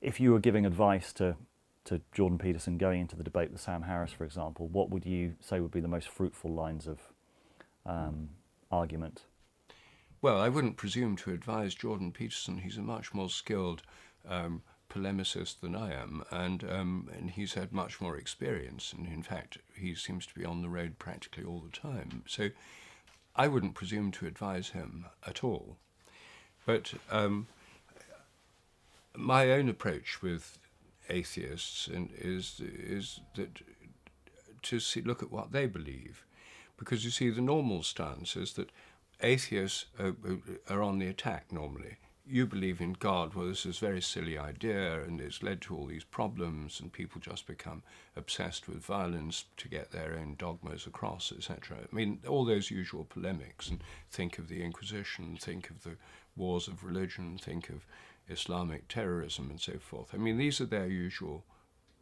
if you were giving advice to Jordan Peterson going into the debate with Sam Harris, for example, what would you say would be the most fruitful lines of argument? Well, I wouldn't presume to advise Jordan Peterson. He's a much more skilled polemicist than I am, and he's had much more experience. And in fact, he seems to be on the road practically all the time. So I wouldn't presume to advise him at all. But my own approach with atheists is that to look at what they believe, because you see, the normal stance is that atheists are on the attack normally. You believe in God. Well, this is a very silly idea, and it's led to all these problems, and people just become obsessed with violence to get their own dogmas across, etc. I mean, all those usual polemics, and think of the Inquisition, think of the wars of religion, think of Islamic terrorism, and so forth. I mean, these are their usual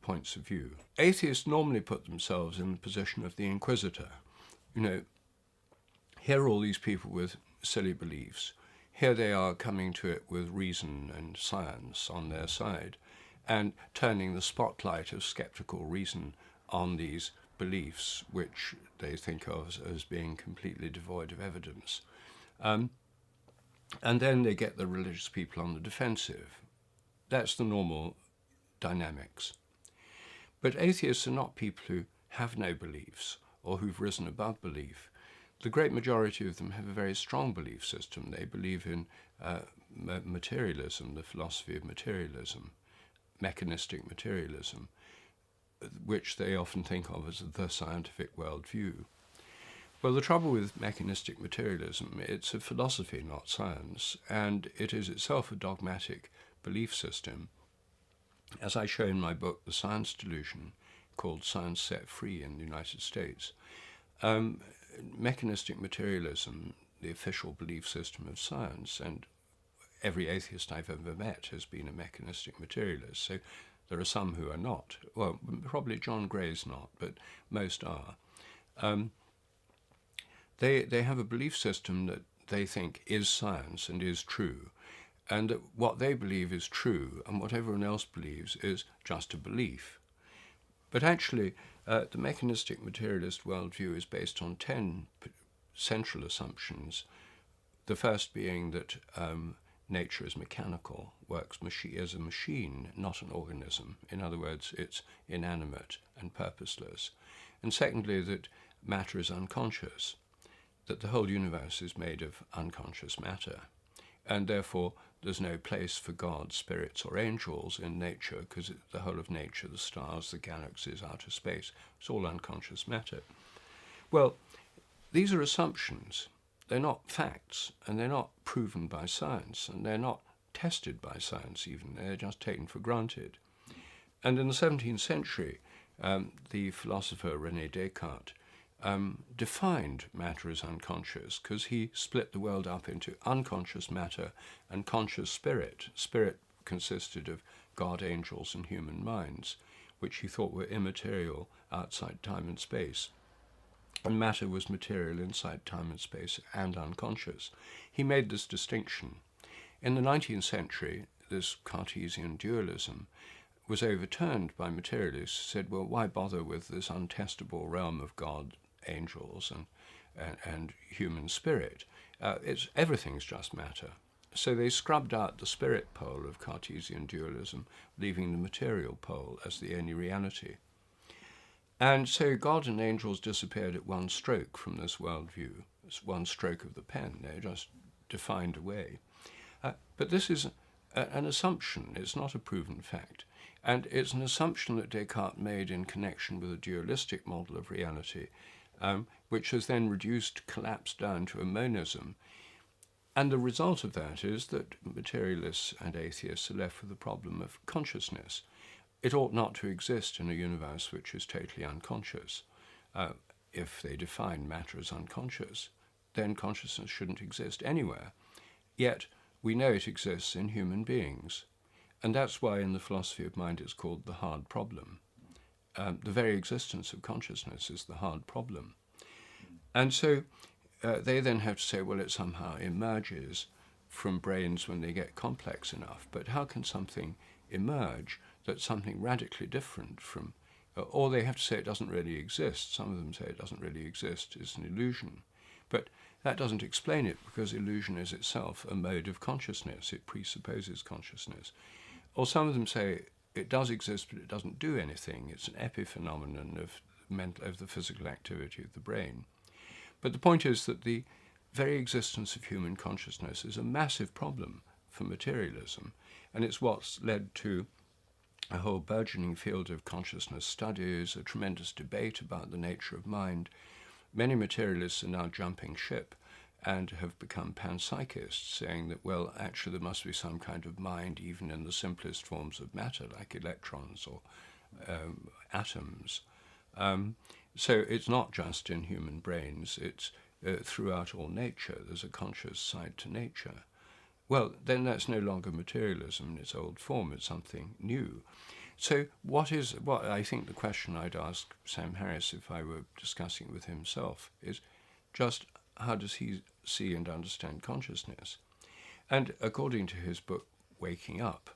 points of view. Atheists normally put themselves in the position of the inquisitor. You know, here are all these people with silly beliefs. Here they are coming to it with reason and science on their side, and turning the spotlight of skeptical reason on these beliefs, which they think of as being completely devoid of evidence. And then they get the religious people on the defensive. That's the normal dynamics. But atheists are not people who have no beliefs or who've risen above belief. The great majority of them have a very strong belief system. They believe in materialism, the philosophy of materialism, mechanistic materialism, which they often think of as the scientific worldview. Well, the trouble with mechanistic materialism, it's a philosophy, not science, and it is itself a dogmatic belief system. As I show in my book, The Science Delusion, called Science Set Free in the United States, mechanistic materialism, the official belief system of science, and every atheist I've ever met has been a mechanistic materialist, so there are some who are not. Well, probably John Gray's not, but most are. They have a belief system that they think is science and is true, and that what they believe is true and what everyone else believes is just a belief. But actually, the mechanistic materialist worldview is based on 10 central assumptions, the first being that nature is mechanical, works as a machine, not an organism. In other words, it's inanimate and purposeless. And secondly, that matter is unconscious, that the whole universe is made of unconscious matter, and therefore there's no place for God, spirits, or angels in nature, because the whole of nature, the stars, the galaxies, outer space, it's all unconscious matter. Well, these are assumptions. They're not facts, and they're not proven by science, and they're not tested by science even. They're just taken for granted. And in the 17th century, the philosopher René Descartes defined matter as unconscious, because he split the world up into unconscious matter and conscious spirit. Spirit consisted of God, angels, and human minds, which he thought were immaterial outside time and space. And matter was material inside time and space and unconscious. He made this distinction. In the 19th century, this Cartesian dualism was overturned by materialists who said, well, why bother with this untestable realm of God, angels, and human spirit? Everything's just matter. So they scrubbed out the spirit pole of Cartesian dualism, leaving the material pole as the only reality. And so God and angels disappeared at one stroke from this worldview. It's one stroke of the pen. They're just defined away. But this is an assumption. It's not a proven fact. And it's an assumption that Descartes made in connection with a dualistic model of reality, which has then collapsed down to a monism. And the result of that is that materialists and atheists are left with the problem of consciousness. It ought not to exist in a universe which is totally unconscious. If they define matter as unconscious, then consciousness shouldn't exist anywhere. Yet we know it exists in human beings. And that's why in the philosophy of mind it's called the hard problem. The very existence of consciousness is the hard problem. And so they then have to say, well, it somehow emerges from brains when they get complex enough. But how can something emerge that's something radically different from, or they have to say it doesn't really exist. Some of them say it doesn't really exist, it's an illusion. But that doesn't explain it, because illusion is itself a mode of consciousness. It presupposes consciousness. Or some of them say it does exist, but it doesn't do anything. It's an epiphenomenon of the physical activity of the brain. But the point is that the very existence of human consciousness is a massive problem for materialism, and it's what's led to a whole burgeoning field of consciousness studies, a tremendous debate about the nature of mind. Many materialists are now jumping ship and have become panpsychists, saying that, well, actually there must be some kind of mind even in the simplest forms of matter, like electrons or atoms. So it's not just in human brains, it's throughout all nature. There's a conscious side to nature. Well, then that's no longer materialism in its old form, it's something new. So what I think the question I'd ask Sam Harris if I were discussing it with himself is just how does he see and understand consciousness? And according to his book, Waking Up,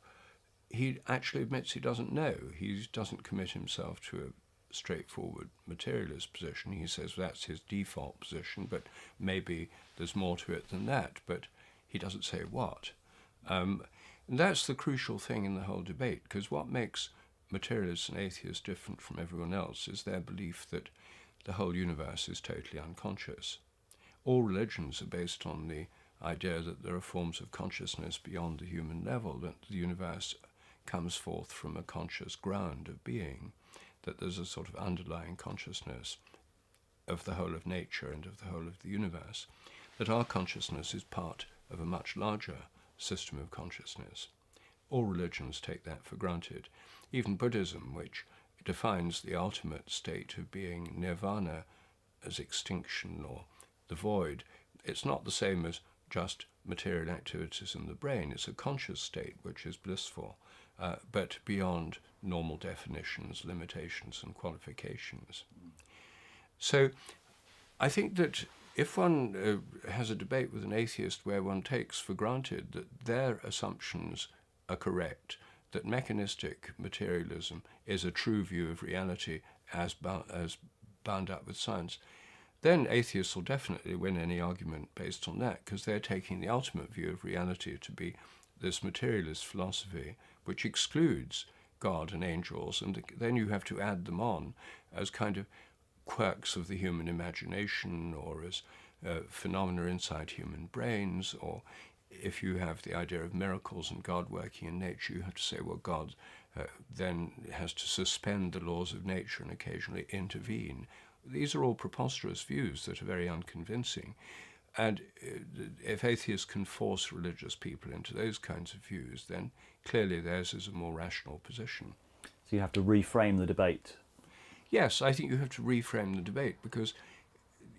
he actually admits he doesn't know. He doesn't commit himself to a straightforward materialist position. He says that's his default position, but maybe there's more to it than that, but he doesn't say what. And that's the crucial thing in the whole debate, because what makes materialists and atheists different from everyone else is their belief that the whole universe is totally unconscious. All religions are based on the idea that there are forms of consciousness beyond the human level, that the universe comes forth from a conscious ground of being, that there's a sort of underlying consciousness of the whole of nature and of the whole of the universe, that our consciousness is part of a much larger system of consciousness. All religions take that for granted. Even Buddhism, which defines the ultimate state of being, nirvana, as extinction or the void, it's not the same as just material activities in the brain. It's a conscious state which is blissful, but beyond normal definitions, limitations, and qualifications. So I think that if one has a debate with an atheist where one takes for granted that their assumptions are correct, that mechanistic materialism is a true view of reality as bound up with science, then atheists will definitely win any argument based on that, because they're taking the ultimate view of reality to be this materialist philosophy, which excludes God and angels, and then you have to add them on as kind of quirks of the human imagination, or as phenomena inside human brains, or if you have the idea of miracles and God working in nature, you have to say, well, God then has to suspend the laws of nature and occasionally intervene. These are all preposterous views that are very unconvincing. And if atheists can force religious people into those kinds of views, then clearly theirs is a more rational position. So you have to reframe the debate. Yes, I think you have to reframe the debate, because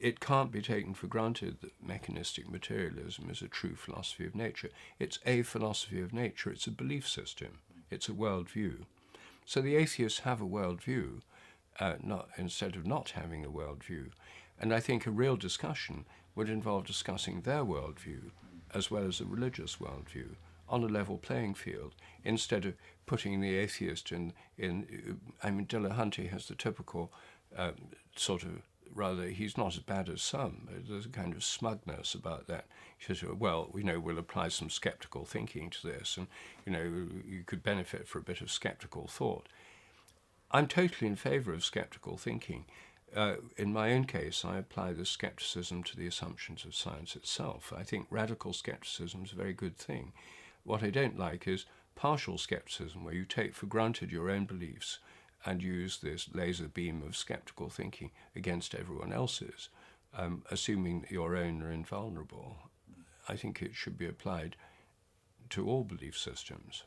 it can't be taken for granted that mechanistic materialism is a true philosophy of nature. It's a philosophy of nature. It's a belief system. It's a worldview. So the atheists have a worldview, instead of not having a worldview. And I think a real discussion would involve discussing their worldview as well as a religious worldview on a level playing field, instead of putting the atheist in I mean, Dillahunty has the typical sort of, rather, he's not as bad as some. There's a kind of smugness about that. He says, well, we'll apply some skeptical thinking to this, and, you could benefit for a bit of skeptical thought. I'm totally in favour of skeptical thinking. In my own case, I apply this skepticism to the assumptions of science itself. I think radical skepticism is a very good thing. What I don't like is partial skepticism, where you take for granted your own beliefs and use this laser beam of skeptical thinking against everyone else's, assuming that your own are invulnerable. I think it should be applied to all belief systems.